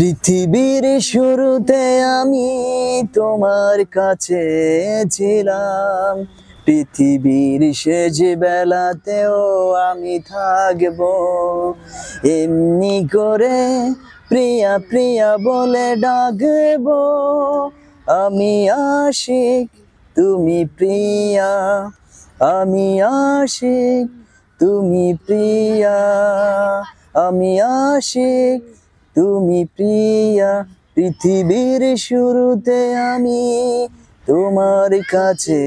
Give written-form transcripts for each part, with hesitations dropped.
পৃথিবীর শুরুতে আমি তোমার কাছে ছিলাম, পৃথিবীর শেষ বেলাতেও আমি থাকবো এমনি করে, প্রিয়া প্রিয়া বলে ডাকবো। আমি আশিক তুমি প্রিয়া, আমি আশিক তুমি প্রিয়া, আমি আশিক তুমি প্রিয়া। পৃথিবীর শুরুতে আমি তোমার কাছে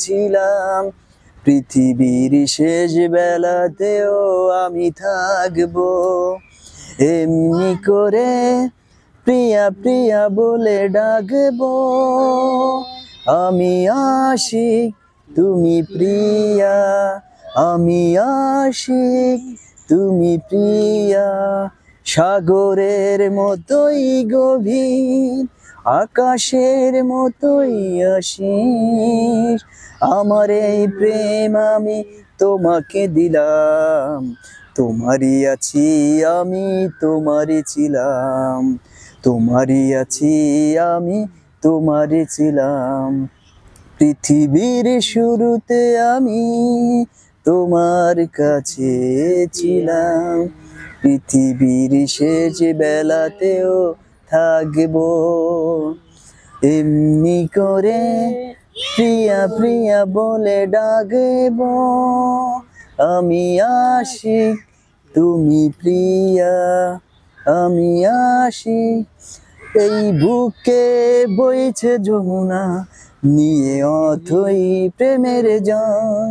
ছিলাম, পৃথিবীর শেষ বেলাতেও আমি থাকবো এমনি করে, প্রিয়া প্রিয়া বলে ডাকবো। আমি আশিক তুমি প্রিয়া, আমি আশিক তুমি প্রিয়া। সাগরের মতোই গভীর, আকাশের মতোই অসীম, আমার এই প্রেম আমি তোমাকে দিলাম। তোমারই আছি আমি, তোমারই ছিলাম, তোমারই আছি আমি, তোমারই ছিলাম। পৃথিবীর শুরুতে আমি তোমার কাছে ছিলাম, পৃথিবীর শেষ বেলাতেও থাকবো এমনি করে, প্রিয়া প্রিয়া বলে ডাকবো। আমি আশিক তুমি প্রিয়া, আমি আশিক। এই বুকে বইছে যমুনা, নিয়ে অথই প্রেমের জল,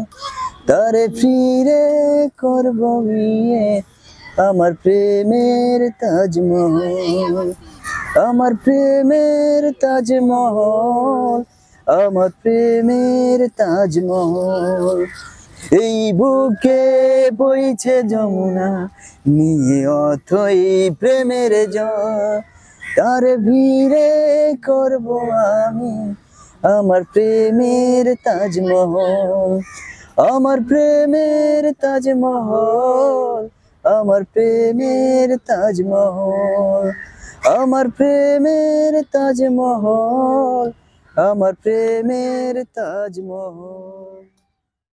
তারে ফিরে করব বিয়ে, আমার প্রেমের তাজমহল, আমার প্রেমের তাজমহল, আমার প্রেমের তাজমহল। এই বুকে বইছে যমুনা, নিয়ে অথই প্রেমের জল, তার ভিড়ে করব আমি আমার প্রেমের তাজমহল, আমার প্রেমের তাজমহল, আমার প্রেমের তাজমহল, আমার প্রেমের তাজমহল, আমার প্রেমের তাজমহল।